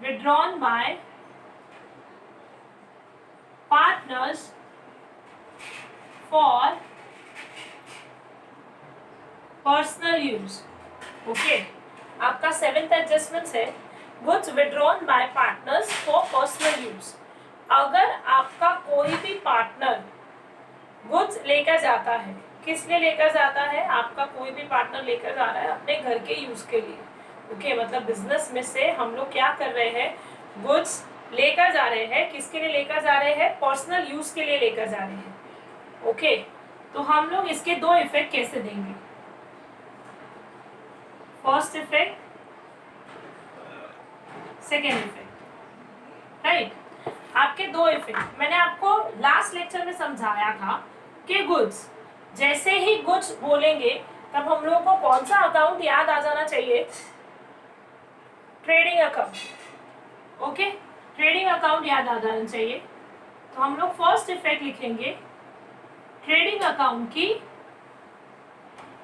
withdrawn by partners for personal use. Okay, आपका 7th adjustment है goods withdrawn by partners for personal use. अगर आपका कोई भी पार्टनर गुड्स लेकर जाता है, किस लिए लेकर जाता है? आपका कोई भी पार्टनर लेकर जा रहा है अपने घर के यूज के लिए। ओके, मतलब बिजनेस में से हम लोग क्या कर रहे हैं, गुड्स लेकर जा रहे हैं। किसके लिए लेकर जा रहे हैं? पर्सनल यूज के लिए लेकर जा रहे हैं। ओके, तो हम लोग इसके दो इफेक्ट कैसे देंगे? First effect, second effect, right. आपके दो इफेक्ट मैंने आपको लास्ट लेक्चर में समझाया था कि गुड्स, जैसे ही गुड्स बोलेंगे तब हम लोगों को कौन सा अकाउंट याद आ जाना चाहिए? Trading account. Okay, trading account याद आ जाना चाहिए। तो हम लोग फर्स्ट इफेक्ट लिखेंगे ट्रेडिंग अकाउंट की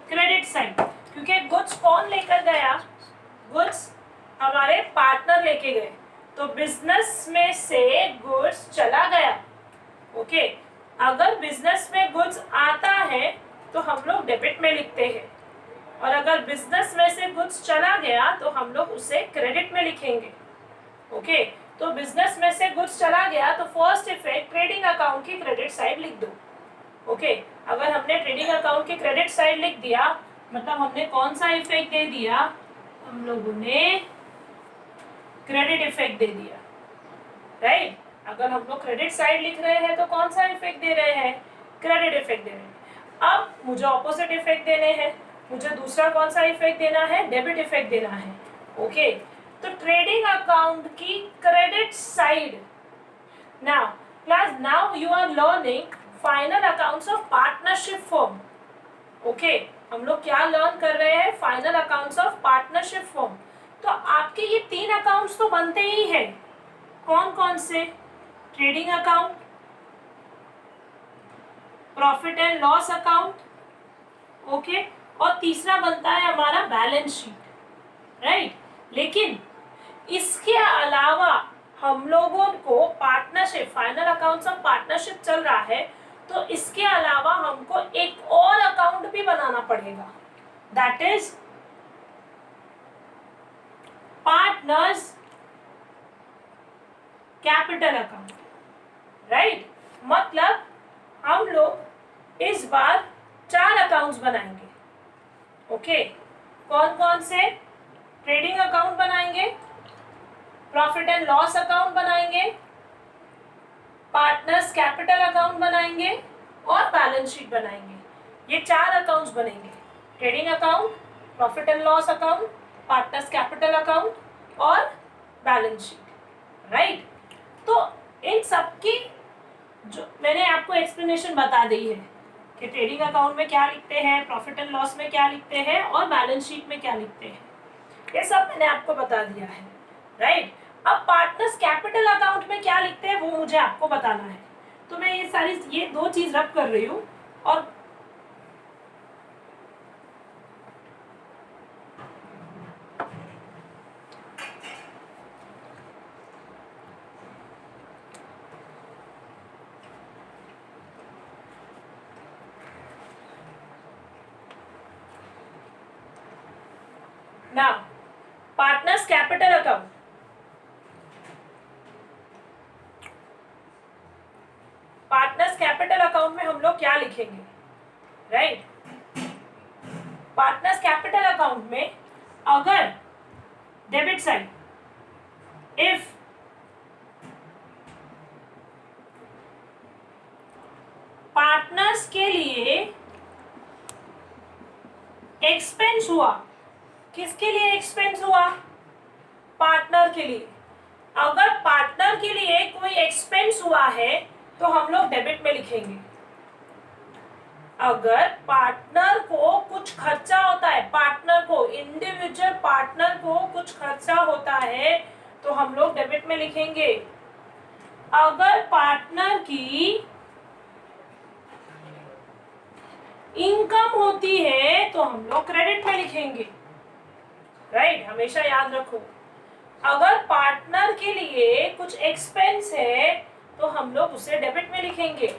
क्रेडिट साइड, क्योंकि गुड्स कौन लेकर गया? गुड्स हमारे पार्टनर लेके गए, तो बिजनेस में से गुड्स चला गया। ओके, अगर बिजनेस में गुड्स आता है तो हम लोग डेबिट में लिखते हैं, और अगर बिजनेस में से गुड्स चला गया तो हम लोग उसे क्रेडिट में लिखेंगे। ओके, तो बिजनेस में से गुड्स चला गया तो फर्स्ट इफेक्ट ट्रेडिंग अकाउंट की क्रेडिट साइड लिख दो। ओके, अगर हमने ट्रेडिंग अकाउंट की क्रेडिट साइड लिख दिया मतलब हमने कौन सा इफेक्ट दे दिया? हम लोगों ने क्रेडिट इफेक्ट दे दिया, राइट। अगर हम लोग क्रेडिट साइड लिख रहे हैं तो कौन सा इफेक्ट दे रहे हैं? क्रेडिट इफेक्ट दे रहे हैं। अब मुझे ऑपोजिट इफेक्ट देने हैं, मुझे दूसरा कौन सा इफेक्ट देना है? डेबिट इफेक्ट देना है। ओके, तो ट्रेडिंग अकाउंट की credit side. Now class, now you are learning final accounts of partnership firm. Okay, हम लोग क्या लर्न कर रहे हैं? Final accounts of partnership firm. तो आपके ये 3 अकाउंट्स तो बनते ही हैं। कौन कौन से? Trading account, profit and loss account, okay, और तीसरा बनता है हमारा बैलेंस शीट, राइट। लेकिन इसके अलावा हम लोगों को partnership, final accounts of partnership चल रहा है, तो इसके अलावा हमको एक और अकाउंट भी बनाना पड़ेगा, that is partners capital account, right. मतलब हम लोग इस बार 4 अकाउंट्स बनाएंगे। ओके, कौन कौन से? ट्रेडिंग अकाउंट बनाएंगे, प्रॉफिट एंड लॉस अकाउंट बनाएंगे, पार्टनर्स कैपिटल अकाउंट बनाएंगे और बैलेंस शीट बनाएंगे। ये 4 अकाउंट्स बनेंगे, trading account, profit and loss account, partners capital account और बैलेंस शीट, राइट। तो इन सबकी जो मैंने आपको एक्सप्लेनेशन बता दी है कि ट्रेडिंग अकाउंट में क्या लिखते हैं, प्रॉफिट एंड लॉस में क्या लिखते हैं और बैलेंस शीट में क्या लिखते हैं, ये सब मैंने आपको बता दिया है, राइट। अब पार्टनर्स कैपिटल अकाउंट में क्या लिखते हैं वो मुझे आपको बताना है। तो मैं ये 2 चीज रब कर रही हूँ और now partners capital account, partners capital account में हम लोग क्या लिखेंगे, राइट। पार्टनर्स कैपिटल अकाउंट में अगर डेबिट साइड, इफ पार्टनर्स के लिए एक्सपेंस हुआ, किसके लिए एक्सपेंस हुआ? पार्टनर के लिए। अगर पार्टनर के लिए कोई एक्सपेंस हुआ है तो हम लोग डेबिट में लिखेंगे। अगर पार्टनर को कुछ खर्चा होता है, पार्टनर को, इंडिविजुअल पार्टनर को कुछ खर्चा होता है तो हम लोग डेबिट में लिखेंगे। अगर पार्टनर की इनकम होती है तो हम लोग क्रेडिट में लिखेंगे, राइट। हमेशा याद रखो, अगर पार्टनर के लिए कुछ एक्सपेंस है तो हम लोग उसे डेबिट में लिखेंगे,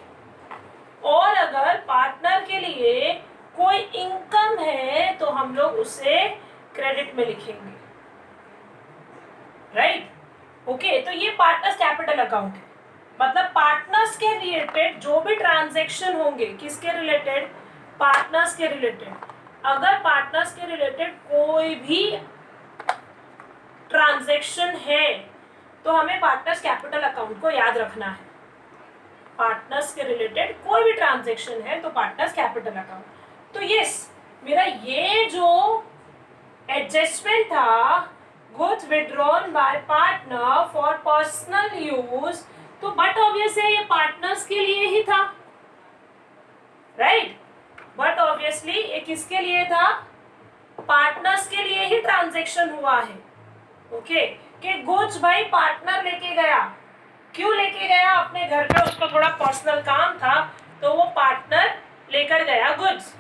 और अगर पार्टनर के लिए कोई इनकम है तो हम लोग उसे क्रेडिट में लिखेंगे, राइट। ओके, तो ये पार्टनर्स कैपिटल अकाउंट है। मतलब पार्टनर्स के रिलेटेड जो भी ट्रांजैक्शन होंगे, किसके रिलेटेड, पार्टनर्स के रिलेटेड। अगर पार्टनर्स के रिलेटेड कोई भी ट्रांजैक्शन है तो हमें पार्टनर्स कैपिटल अकाउंट को याद रखना है। पार्टनर्स के रिलेटेड कोई भी ट्रांजैक्शन है तो पार्टनर्स कैपिटल अकाउंट। तो यस, मेरा ये जो एडजस्टमेंट था, goods withdrawn bye partner for personal use, तो बट ऑब्वियस है ये पार्टनर्स के लिए ही था, राइट। बट ऑब्वियसली ये किसके लिए था, पार्टनर्स के लिए ही ट्रांजैक्शन हुआ है। ओके, कि गुड्स भाई पार्टनर लेके गया, क्यों लेके गया, अपने घर पे उसको थोड़ा पर्सनल काम था तो वो पार्टनर लेकर गया गुड्स।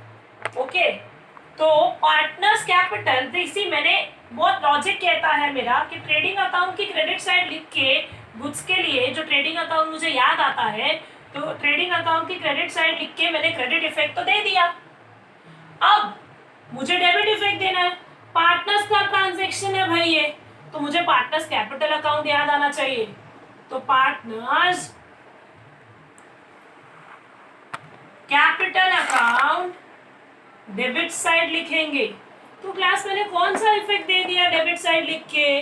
ओके, तो पार्टनर्स कैपिटल, इसी मैंने बहुत लॉजिक कहता है मेरा कि ट्रेडिंग अकाउंट की क्रेडिट साइड लिख के गुड्स के लिए जो ट्रेडिंग अकाउंट मुझे याद आता है, तो ट्रेडिंग अकाउंट की क्रेडिट साइड लिख के मैंने क्रेडिट इफेक्ट तो दे दिया। अब मुझे डेबिट इफेक्ट देना है, पार्टनर्स का ट्रांजैक्शन है भाई ये, तो मुझे पार्टनर्स कैपिटल अकाउंट याद आना चाहिए। तो partners capital account debit side लिखेंगे। तो क्लास मैंने कौन सा इफेक्ट दे दिया डेबिट साइड लिख के,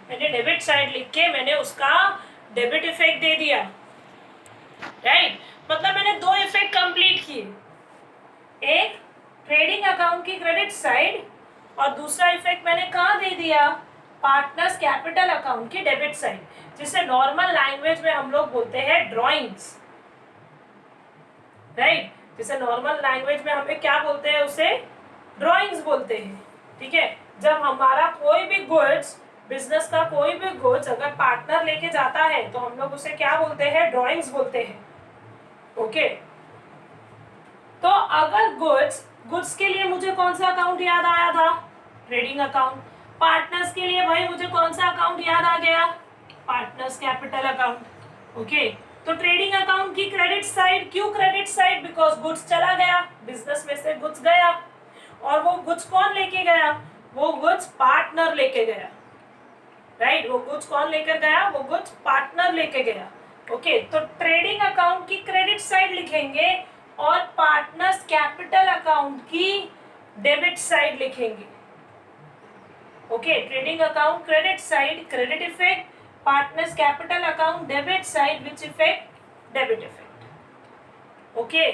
मैंने डेबिट साइड लिख के मैंने उसका डेबिट इफेक्ट दे दिया, राइट। मतलब मैंने दो इफेक्ट कंप्लीट किए, एक ट्रेडिंग अकाउंट की क्रेडिट साइड और दूसरा इफेक्ट मैंने कहाँ दे दिया, पार्टनर्स कैपिटल अकाउंट की डेबिट साइड, जिसे नॉर्मल लैंग्वेज में हम लोग बोलते हैं ड्रॉइंग्स, राइट। जिसे नॉर्मल लैंग्वेज में हमें क्या बोलते हैं, उसे ड्रॉइंग्स बोलते हैं, ठीक है। जब हमारा कोई भी गुड्स, बिजनेस का कोई भी गुड्स अगर पार्टनर लेके जाता है तो हम लोग उसे क्या बोलते हैं, ड्रॉइंग्स बोलते हैं। ओके, तो अगर गुड्स के लिए मुझे कौन सा अकाउंट याद आया था, ट्रेडिंग अकाउंट। पार्टनर्स के लिए भाई मुझे कौन सा अकाउंट याद आ गया, पार्टनर्स कैपिटल अकाउंट। ओके, तो ट्रेडिंग अकाउंट की क्रेडिट साइड, क्यों क्रेडिट साइड, बिकॉज गुड्स चला गया, बिजनेस में से गुड्स गया, और वो गुड्स कौन लेके गया, वो गुड्स पार्टनर लेके गया, राइट। वो गुड्स कौन लेकर गया, वो गुड्स पार्टनर लेके गया। ओके, तो ट्रेडिंग अकाउंट की क्रेडिट साइड लिखेंगे और पार्टनर्स कैपिटल अकाउंट की डेबिट साइड लिखेंगे। Okay, trading account credit side credit effect, partners capital account debit side which effect debit effect. Okay,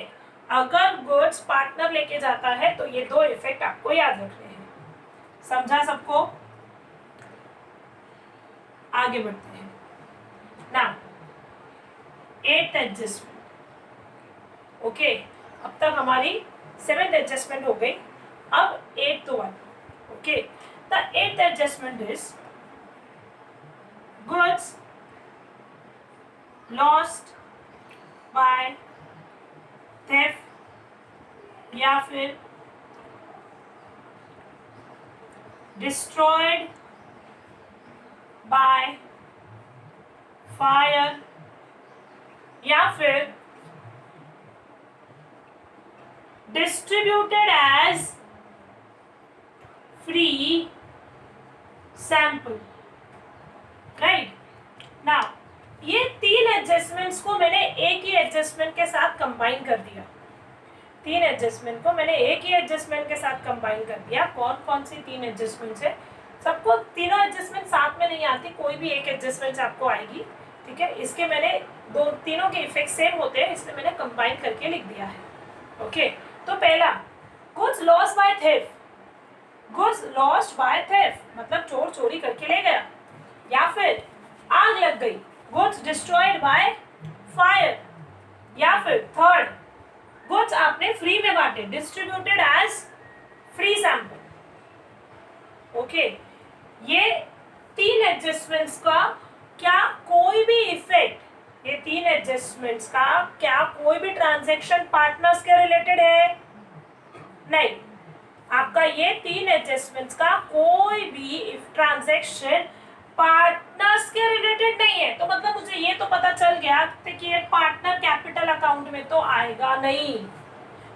अगर गुड्स पार्टनर लेके जाता है तो ये दो इफेक्ट आपको याद रखने हैं। समझा सबको, आगे बढ़ते हैं ना। 8th adjustment. ओके, अब तक हमारी 7th एडजस्टमेंट हो गई, अब 8th one. Okay, the 8th adjustment is goods lost by theft या फिर destroyed by fire या फिर distributed as free sample, right. Now ये तीन एडजस्टमेंट्स को मैंने एक ही एडजस्टमेंट के साथ कंबाइन कर दिया, तीन एडजस्टमेंट को मैंने एक ही एडजस्टमेंट के साथ कंबाइन कर दिया। कौन कौन सी तीन एडजस्टमेंट्स है, सबको तीनों एडजस्टमेंट साथ में नहीं आती, कोई भी एक एडजस्टमेंट आपको आएगी, ठीक है। इसके मैंने तीनों के इफेक्ट सेम होते हैं, इसलिए मैंने कंबाइन करके लिख दिया है। ओके, तो पहला goods lost by theft, goods lost by theft मतलब चोर चोरी करके ले गया, या फिर आग लग गई, गुड्स डिस्ट्रॉयड बाय फायर, या फिर थर्ड गुड्स आपने फ्री में बांटे, distributed as free sample. Okay, ये तीन एडजस्टमेंट्स का क्या कोई भी इफेक्ट, ये तीन एडजस्टमेंट्स का क्या कोई भी ट्रांजैक्शन पार्टनर्स के रिलेटेड है, नहीं। आपका ये तीन एडजस्टमेंट्स का कोई भी ट्रांजैक्शन ट्रांजैक्शन पार्टनर्स के रिलेटेड नहीं है, तो मतलब मुझे ये तो पता चल गया कि ये पार्टनर कैपिटल अकाउंट में तो आएगा नहीं,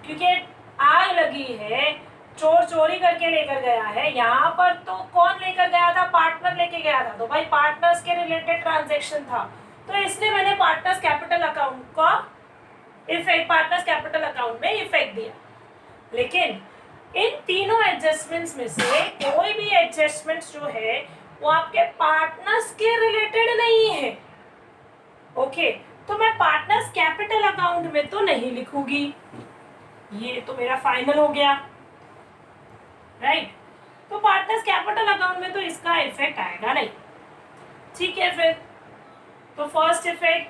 क्योंकि आग लगी है, चोर चोरी करके लेकर गया है, यहाँ पर तो कौन लेकर गया था, पार्टनर लेके गया था, तो भाई पार्टनर्स के रिलेटेड ट्रांजैक्शन था, तो इसलिए मैंने पार्टनर्स कैपिटल अकाउंट का इफेक्ट पार्टनर्स कैपिटल अकाउंट में इफेक्ट दिया। लेकिन इन तीनों एडजस्टमेंट्स में से कोई भी एडजस्टमेंट्स जो है वो आपके पार्टनर्स के रिलेटेड नहीं है। ओके, तो मैं पार्टनर्स कैपिटल अकाउंट में तो नहीं लिखूंगी, ये तो मेरा फाइनल हो गया, राइट। तो पार्टनर्स कैपिटल अकाउंट में तो इसका इफेक्ट आएगा नहीं। ठीक है, फिर तो फर्स्ट इफेक्ट,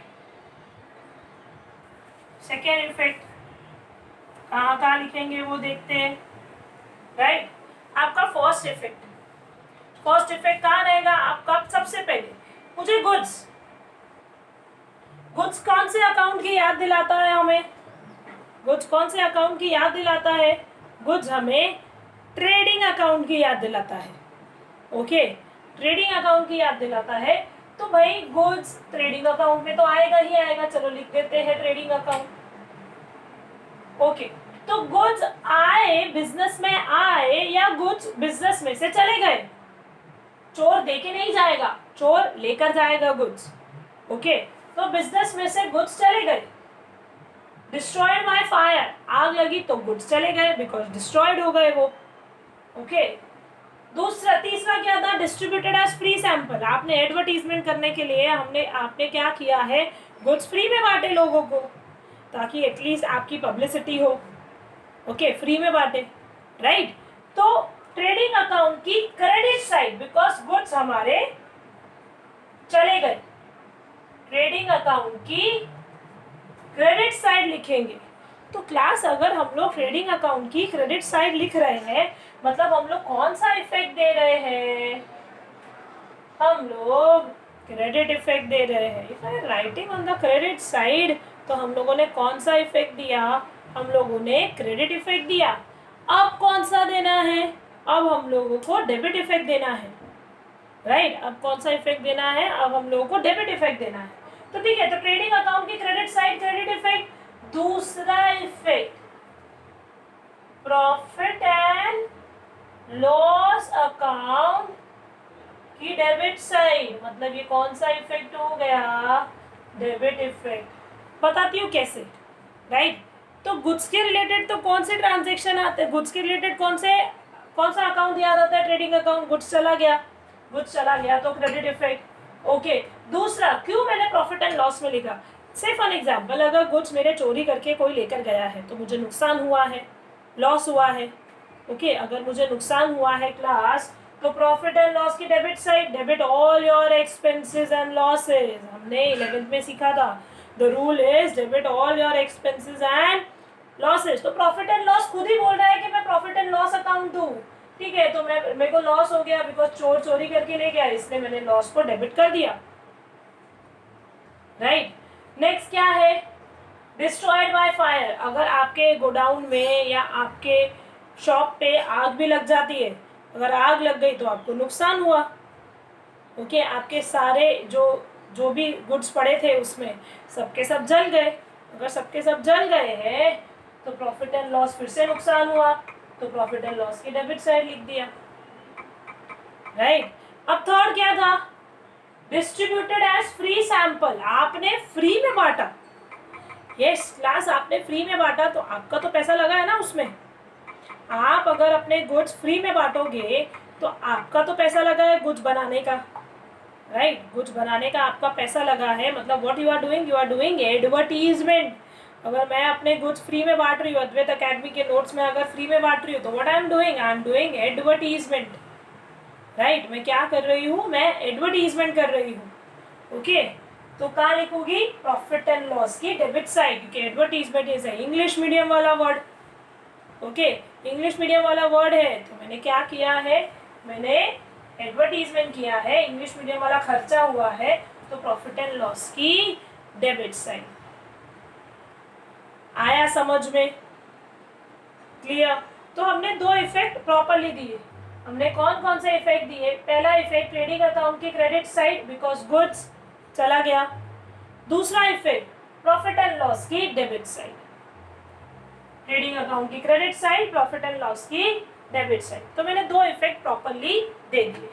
सेकेंड इफेक्ट कहाँ कहाँ लिखेंगे वो देखते हैं, राइट। आपका फर्स्ट इफेक्ट कहाँ रहेगा आपका, सबसे पहले मुझे गुड्स कौन से अकाउंट की याद दिलाता है हमें, गुड्स कौन से अकाउंट की याद दिलाता है, गुड्स हमें ट्रेडिंग अकाउंट की याद दिलाता है। ओके, ट्रेडिंग अकाउंट की याद दिलाता है, तो भाई गुड्स ट्रेडिंग अकाउंट में तो आएगा ही आएगा, चलो लिख देते हैं ट्रेडिंग अकाउंट। ओके, तो गुड्स आए, बिजनेस में आए या गुड्स बिजनेस में से चले गए, चोर देके नहीं जाएगा, चोर लेकर जाएगा गुड्स। ओके, तो बिजनेस में से गुड्स चले गए, डिस्ट्रॉयड बाय फायर, आग लगी तो गुड्स चले गए बिकॉज डिस्ट्रॉयड हो गए वो। ओके, तीसरा क्या था, डिस्ट्रीब्यूटेड एज फ्री सैंपल, आपने एडवर्टीजमेंट करने के लिए आपने क्या किया है, गुड्स फ्री में बांटे लोगों को, ताकि एटलीस्ट आपकी पब्लिसिटी हो। ओके, फ्री में बांटे, राइट। तो ट्रेडिंग अकाउंट की क्रेडिट साइड, बिकॉज गुड्स हमारे चले गए, ट्रेडिंग अकाउंट की क्रेडिट साइड लिखेंगे। तो क्लास, अगर हम लोग ट्रेडिंग अकाउंट की क्रेडिट साइड लिख रहे हैं, मतलब हम लोग कौन सा इफेक्ट दे रहे हैं, हम लोग क्रेडिट इफेक्ट दे रहे हैं। If I writing on the credit side, तो हम लोगों ने कौन सा इफेक्ट दिया, हम लोगों ने क्रेडिट इफेक्ट दिया। अब कौन सा देना है, अब हम लोगों को डेबिट इफेक्ट देना है, राइट। अब कौन सा इफेक्ट देना है, अब हम लोगों को डेबिट इफेक्ट देना है। तो ठीक है, तो ट्रेडिंग अकाउंट की क्रेडिट साइड क्रेडिट इफेक्ट। दूसरा effect, profit and loss account की डेबिट साइड, मतलब ये कौन सा इफेक्ट हो गया, डेबिट इफेक्ट। बताती हूँ कैसे, राइट। तो गुड्स के रिलेटेड तो कौन से ट्रांजेक्शन आते हैं, गुड्स के रिलेटेड कौन सा अकाउंट याद आता है, ट्रेडिंग अकाउंट। गुड्स चला गया तो क्रेडिट इफेक्ट। ओके, दूसरा, क्यों मैंने प्रॉफिट एंड लॉस में लिखा, से फॉर एग्जाम्पल, अगर गुड्स मेरे चोरी करके कोई लेकर गया है तो मुझे नुकसान हुआ है, लॉस हुआ है। ओके, अगर मुझे नुकसान हुआ है क्लास, तो प्रॉफिट एंड लॉस की debit side, debit all your expenses and losses, हमने 11th में सीखा था। The rule is debit all your expenses and losses. तो प्रॉफिट एंड लॉस खुद ही बोल रहा है कि मैं प्रॉफिट एंड लॉस अकाउंट दूं, ठीक है। तो मेरे को लॉस हो गया बिकॉज चोर चोरी करके ले गया, इसलिए मैंने लॉस को डेबिट कर दिया, राइट। नेक्स्ट क्या है, डिस्ट्रॉयड बाय फायर, अगर आपके गोडाउन में या आपके शॉप पे आग भी लग जाती है, अगर आग लग गई तो आपको नुकसान हुआ। ओके, आपके सारे जो भी गुड्स पड़े थे उसमें सबके सब जल गए, अगर सबके सब जल गए हैं तो प्रॉफिट एंड लॉस, फिर से नुकसान हुआ, तो प्रॉफिट एंड लॉस की डेबिट साइड लिख दिया, राइट। अब थर्ड क्या था, डिस्ट्रीब्यूटेड एज फ्री सैंपल, आपने फ्री में बांटा। यस क्लास, आपने फ्री में बांटा तो आपका तो पैसा लगा है ना उसमें। आप अगर अपने गुड्स फ्री में बांटोगे तो आपका तो पैसा लगा है गुड्स बनाने का, राइट। गुड्स बनाने का आपका पैसा लगा है, मतलब what you are doing advertisement. अगर मैं अपने गुड्स फ्री में बांट रही हूँ, अद्वैत अकेडमी के नोट्स में अगर फ्री में बांट रही हूँ, तो what I am doing advertisement, right. मैं क्या कर रही हूँ, मैं एडवर्टीजमेंट कर रही हूँ। ओके, तो कहाँ लिखूंगी, प्रॉफिट एंड लॉस की डेबिट साइड, क्योंकि एडवर्टीजमेंट इज इंग्लिश मीडियम वाला वर्ड। ओके, इंग्लिश मीडियम वाला वर्ड है, तो मैंने क्या किया है, मैंने एडवर्टीजमेंट किया है, इंग्लिश मीडियम वाला खर्चा हुआ है, तो प्रॉफिट एंड लॉस की डेबिट साइड। आया समझ में, क्लियर। तो हमने दो इफेक्ट प्रॉपरली दिए, हमने कौन कौन से इफेक्ट दिए? पहला इफेक्ट ट्रेडिंग अकाउंट की क्रेडिट साइड बिकॉज गुड्स चला गया। दूसरा इफेक्ट प्रॉफिट एंड लॉस की डेबिट साइड, ट्रेडिंग अकाउंट की credit side, profit and loss की डेबिट साइड। तो मैंने दो इफेक्ट प्रॉपरली दे दिए,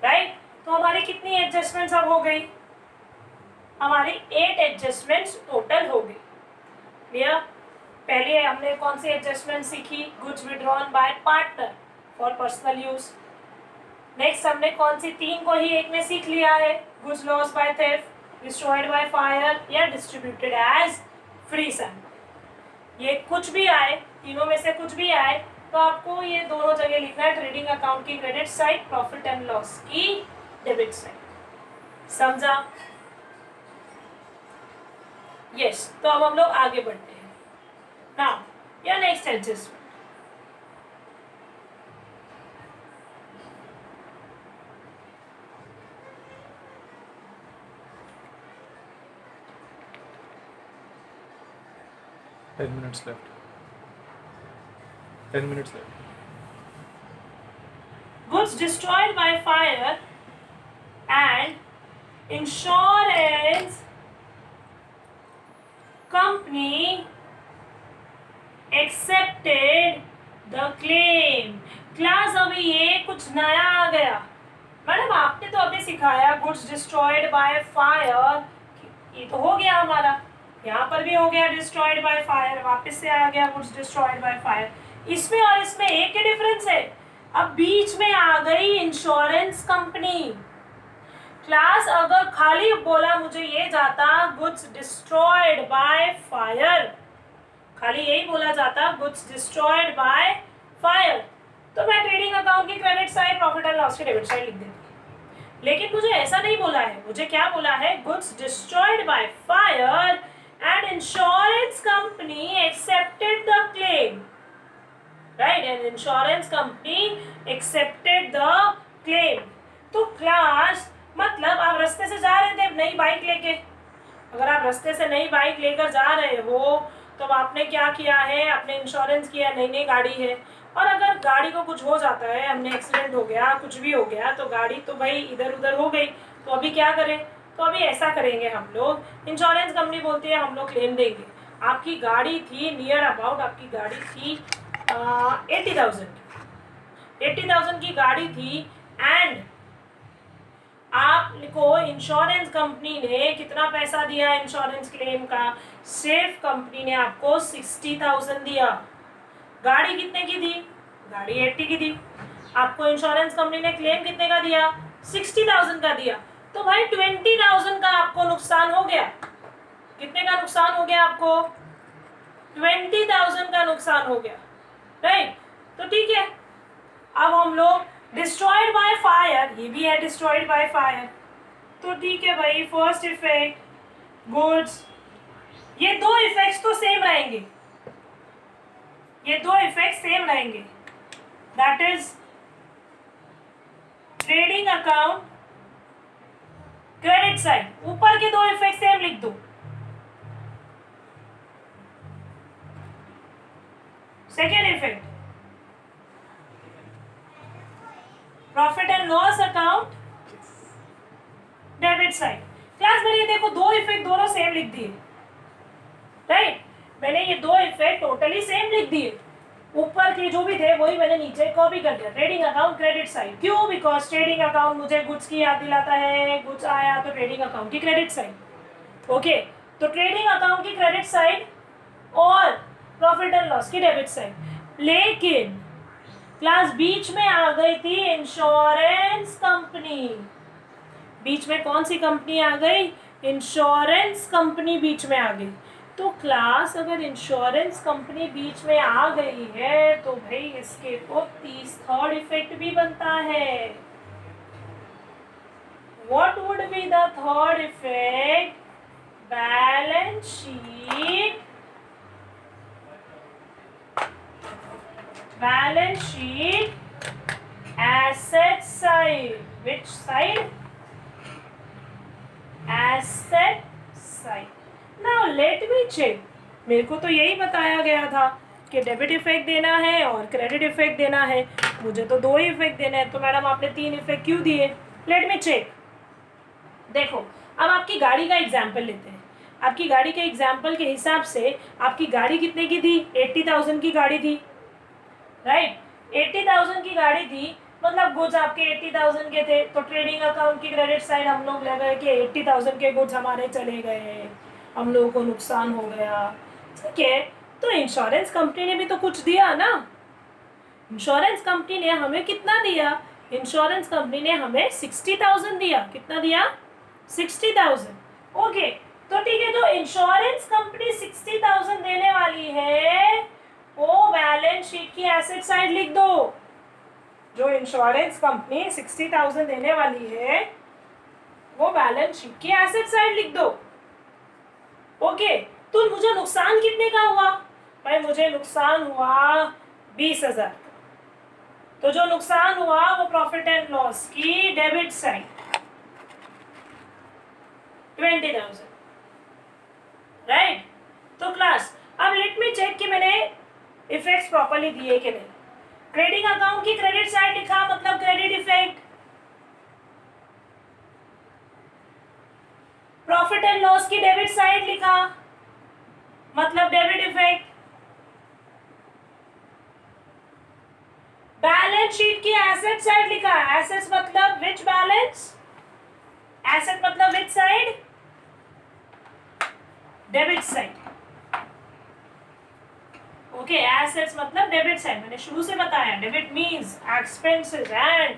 राइट। तो हमारी कितनी एडजस्टमेंट्स अब हो गई? हमारी 8 एडजस्टमेंट्स टोटल हो गई। क्लियर? पहले हमने कौन सी एडजस्टमेंट सीखी? Goods withdrawn bye partner for personal use. Next हमने कौन सी? 3 को ही एक में सीख लिया है, goods loss by theft, destroyed by fire या डिस्ट्रीब्यूटेड एज फ्री सैंपल। ये कुछ भी आए, तीनों में से कुछ भी आए, तो आपको ये दोनों जगह लिखना है, ट्रेडिंग अकाउंट की credit side, profit and loss की डेबिट साइड। समझा? यस। तो अब हम लोग आगे बढ़ते हैं। नाउ या next adjustment, Ten minutes left. 10 minutes left. goods destroyed by fire and insurance company accepted the claim। Class अभी ये कुछ नया आ गया। मैडम आपने तो अभी सिखाया गुड्स डिस्ट्रॉयड बाय फायर, ये तो हो गया हमारा, यहाँ पर भी हो गया डिस्ट्रॉयड बाय फायर, वापस से आ गया गुड्स डिस्ट्रॉयड बाय फायर। इसमें और इसमें एक ही डिफरेंस है, अब बीच में आ गई इंश्योरेंस कंपनी। क्लास अगर खाली बोला मुझे ये जाता गुड्स डिस्ट्रॉयड बाय फायर, खाली यही बोला जाता गुड्स डिस्ट्रॉयड बाय फायर, तो मैं ट्रेडिंग अकाउंट की credit side, profit and loss की डेबिट साइड लिख देती। लेकिन मुझे ऐसा नहीं बोला है, मुझे क्या बोला है? Goods destroyed by fire and insurance company accepted the claim, right? And insurance company accepted the claim। तो क्लास मतलब आप रास्ते से जा रहे थे नई बाइक लेके, अगर आप रास्ते से नई बाइक लेकर जा रहे हो तो आपने क्या किया है? आपने इंश्योरेंस किया, नई नई गाड़ी है, और अगर गाड़ी को कुछ हो जाता है, हमने एक्सीडेंट हो गया, कुछ भी हो गया, तो गाड़ी तो भाई इधर उधर हो गई, तो अभी क्या करें? तो अभी ऐसा करेंगे हम लोग, इंश्योरेंस कंपनी बोलती है हम लोग क्लेम देंगे। आपकी गाड़ी थी नियर अबाउट, आपकी गाड़ी थी 80,000 की गाड़ी थी, एंड आपको इंश्योरेंस कंपनी ने कितना पैसा दिया इंश्योरेंस क्लेम का? सिर्फ कंपनी ने आपको 60,000 दिया। गाड़ी कितने की थी? गाड़ी 80 की थी। आपको इंश्योरेंस कंपनी ने क्लेम कितने का दिया? 60,000 का दिया। तो भाई 20,000 का आपको नुकसान हो गया। कितने का नुकसान हो गया आपको? 20,000 का नुकसान हो गया, राइट। तो ठीक है, अब हम लोग डिस्ट्रॉयड बाय फायर, ये भी है डिस्ट्रॉयड बाय फायर, तो ठीक है भाई, फर्स्ट इफेक्ट गुड्स, ये दो इफेक्ट्स तो सेम रहेंगे, ये दो इफेक्ट सेम रहेंगे, that is trading account credit side, ऊपर के दो इफेक्ट सेम लिख दो। Second effect profit and loss account debit side. Class मैंने देखो दो इफेक्ट दोनों सेम लिख दिए, राइट। मैंने ये दो इफेक्ट टोटली सेम लिख दिए, ऊपर के जो भी थे वही मैंने नीचे कॉपी कर दिया। ट्रेडिंग अकाउंट क्रेडिट साइड, क्यों? बिकॉज ट्रेडिंग अकाउंट मुझे गुड्स की याद दिलाता है, गुड्स आया तो ट्रेडिंग अकाउंट की क्रेडिट साइड। ओके, तो ट्रेडिंग अकाउंट की क्रेडिट साइड और प्रॉफिट एंड लॉस की डेबिट साइड। लेकिन क्लास बीच में आ गई थी इंश्योरेंस कंपनी। बीच में कौन सी कंपनी आ गई? इंश्योरेंस कंपनी बीच में आ गई। तो क्लास अगर इंश्योरेंस कंपनी बीच में आ गई है तो भाई इसके को थर्ड इफेक्ट भी बनता है। What would be the third effect? Balance sheet, balance sheet, asset side. Which side? Asset side. Now let me check. मेरे को तो यही बताया गया था कि डेबिट इफेक्ट देना है और क्रेडिट इफेक्ट देना है। मुझे तो 2 ही इफेक्ट देने हैं, तो मैडम आपने 3 इफेक्ट क्यों दिए? Let me check. देखो, अब आपकी गाड़ी का एग्जाम्पल लेते हैं। आपकी गाड़ी के एग्जाम्पल के हिसाब से आपकी गाड़ी कितने की थी? 80,000 की गाड़ी थी, राइट? 80,000 की गाड़ी थी, मतलब गुड्स आपके 80,000 के थे, तो ट्रेडिंग अकाउंट की क्रेडिट साइड हम लोग ले गए कि 80,000 के गुड्स हमारे चले गए, हम लोगों को नुकसान हो गया, ठीक है। तो इंश्योरेंस कंपनी ने भी तो कुछ दिया ना। इंश्योरेंस कंपनी ने हमें कितना दिया? इंश्योरेंस कंपनी ने हमें 60,000 दिया। कितना दिया? 60,000। ओके, तो ठीक है, जो इंश्योरेंस कंपनी 60,000 देने वाली है वो बैलेंस शीट की एसेट साइड लिख दो। जो इंश्योरेंस कंपनी 60,000 देने वाली है वो बैलेंस शीट की एसेट साइड लिख दो। ओके, तो मुझे नुकसान कितने का हुआ? भाई मुझे नुकसान हुआ 20,000। तो जो नुकसान हुआ वो प्रॉफिट एंड लॉस की डेबिट साइड 20,000, राइट? तो क्लास, अब लेट मी चेक कि मैंने इफेक्ट्स प्रॉपर्ली दिए कि नहीं। ट्रेडिंग अकाउंट की क्रेडिट साइड लिखा, मतलब credit effect. Profit and loss की डेबिट साइड लिखा, मतलब डेबिट इफेक्ट। बैलेंस शीट की एसेट साइड लिखा, एसेट्स मतलब विच बैलेंस, एसेट मतलब which side, debit side. Okay, assets मतलब डेबिट साइड, मैंने शुरू से बताया। Debit means expenses and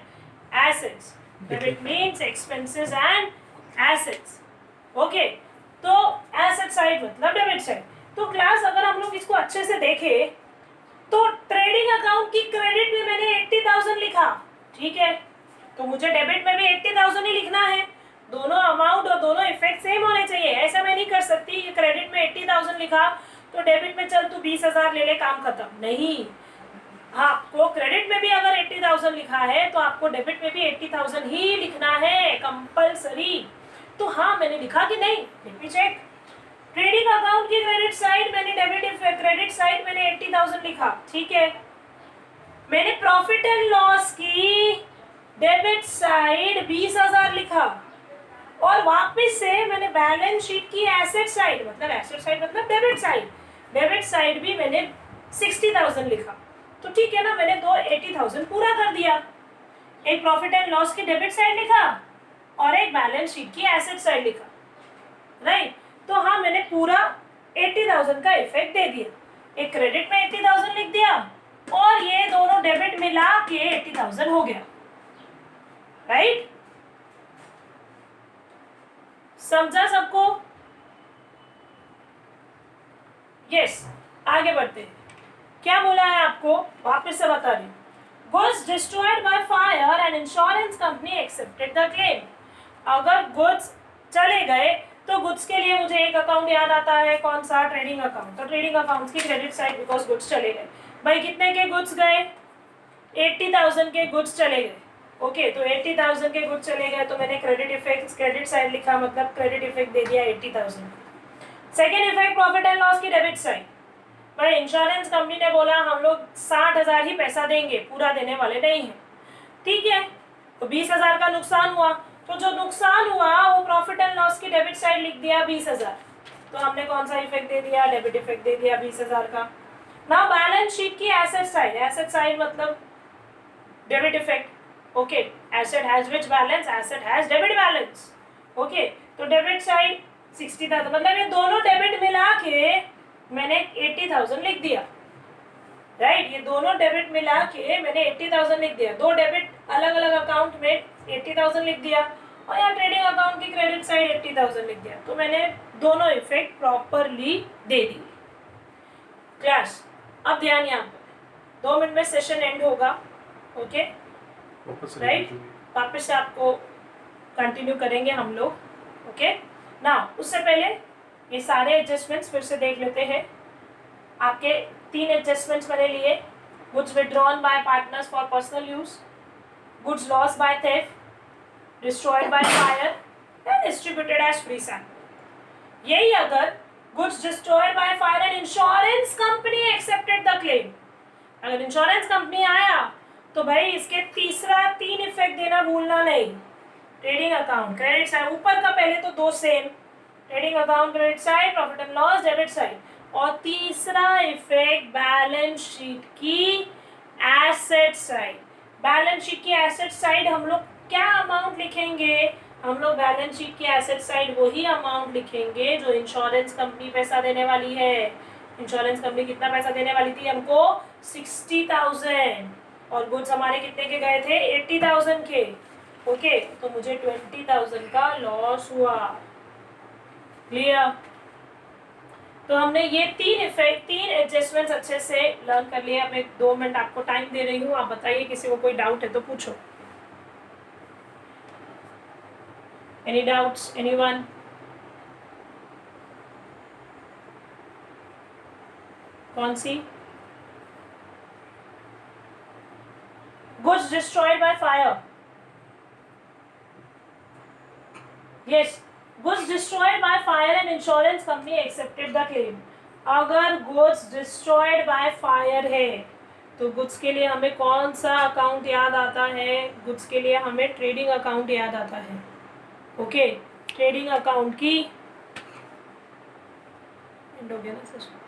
assets, debit means expenses and assets. Okay, तो एसेट साइड मतलब डेबिट साइड। तो क्लास, अगर हम लोग इसको अच्छे से देखें तो ट्रेडिंग अकाउंट की क्रेडिट में मैंने 80,000 लिखा, ठीक है, तो मुझे डेबिट में भी 80,000 ही लिखना है। दोनों अमाउंट और दोनों इफेक्ट सेम होने चाहिए। ऐसा मैं नहीं कर सकती कि क्रेडिट में 80,000 लिखा तो डेबिट में चल तू 20,000 ले ले, काम खत्म। नहीं, आपको क्रेडिट में भी अगर 80,000 लिखा है तो आपको डेबिट में भी 80,000 ही लिखना है, कंपलसरी। तो हाँ, मैंने लिखा कि नहीं? Let me check. Trading account की क्रेडिट साइड मैंने क्रेडिट साइड मैंने 80,000 लिखा, ठीक है। मैंने प्रॉफिट एंड लॉस की डेबिट साइड 20,000 लिखा, और वापस से मैंने बैलेंस शीट की एसेट साइड मतलब डेबिट साइड भी मैंने 60,000 लिखा। तो ठीक है ना, मैंने दो 80,000 पूरा कर दिया। एक प्रॉफिट एंड लॉस की डेबिट साइड लिखा और एक बैलेंस शीट की एसेट साइड लिखा, राइट? तो हाँ, मैंने पूरा 80,000 का इफेक्ट दे दिया। एक क्रेडिट में 80,000 लिख दिया और ये दोनों डेबिट मिला के 80,000 हो गया, राइट? समझा सबको? यस, आगे बढ़ते हैं। क्या बोला है आपको, वापस से बता रही हूँ। Goods destroyed by fire and insurance company accepted the claim. अगर गुड्स चले गए तो गुड्स के लिए मुझे एक अकाउंट याद आता है, कौन सा? Trading account. तो ट्रेडिंग अकाउंट की क्रेडिट साइड, बिकॉज गुड्स चले गए। भाई कितने के गुड्स गए? 80,000 के गुड्स चले गए। ओके, तो 80,000 के गुड्स चले गए तो मैंने क्रेडिट साइड लिखा, मतलब क्रेडिट इफेक्ट दे दिया 80,000। Second effect profit and loss की डेबिट साइड। भाई इंश्योरेंस कंपनी ने बोला हम लोग 60,000 ही पैसा देंगे, पूरा देने वाले नहीं है, ठीक है। तो 20,000 का नुकसान हुआ, तो जो नुकसान हुआ वो प्रॉफिट एंड लॉस की डेबिट साइड लिख दिया 20,000। तो हमने कौन सा इफेक्ट दे दिया? डेबिट इफेक्ट दे दिया 20,000 का। नाउ बैलेंस शीट की एसेट साइड मतलब debit effect. Okay, asset has which balance? Asset has debit balance. Okay, तो डेबिट साइड 60,000, मतलब ये दोनों डेबिट मिला के मैंने 80,000 लिख दिया, राइट? ये दोनों डेबिट मिला के मैंने 80,000 लिख दिया। दो डेबिट अलग अलग अकाउंट में 80,000 लिख दिया, और यहाँ ट्रेडिंग अकाउंट की क्रेडिट साइड 80,000 लिख दिया। तो मैंने दोनों इफेक्ट प्रॉपरली दे दी। क्लास, अब ध्यान यहाँ पर, 2 मिनट में सेशन एंड होगा, ओके, राइट? वापस से आपको कंटिन्यू करेंगे हम लोग, ओके ना। उससे पहले ये सारे एडजस्टमेंट्स फिर से देख लेते हैं। आपके 3 एडजस्टमेंट्स मैंने लिए। Goods withdrawn by partners for personal use, goods loss by theft, destroyed by fire and distributed as free sample. यही अगर goods destroyed by fire and insurance company accepted the claim, अगर इंश्योरेंस कंपनी आया तो भाई इसके तीसरा 3 effect देना भूलना नहीं। ट्रेडिंग अकाउंट क्रेडिट साइड, ऊपर का पहले तो 2 same, trading account credit side, profit and loss debit side, और तीसरा इफेक्ट बैलेंस शीट की एसेट साइड। बैलेंस शीट की एसेट साइड हम लोग क्या अमाउंट लिखेंगे? हम लोग बैलेंस शीट की एसेट साइड वही अमाउंट लिखेंगे जो इंश्योरेंस कंपनी पैसा देने वाली है। इंश्योरेंस कंपनी कितना पैसा देने वाली थी हमको? 60,000, और गुड्स हमारे कितने के गए थे? 80,000 के। ओके, तो मुझे 20,000 का लॉस हुआ। क्लियर? तो हमने ये 3 इफेक्ट, 3 एडजस्टमेंट्स अच्छे से लर्न कर लिए। अब मैं 2 मिनट आपको टाइम दे रही हूँ, आप बताइए किसी को कोई डाउट है तो पूछो। Any doubts anyone? कौन सी? Goods destroyed by fire. Yes, goods destroyed by fire and insurance company accepted the claim. अगर goods destroyed by fire है तो goods के लिए हमें कौन सा अकाउंट याद आता है? goods के लिए हमें ट्रेडिंग अकाउंट याद आता है। ओके, ट्रेडिंग अकाउंट की एंड हो गया ना सर?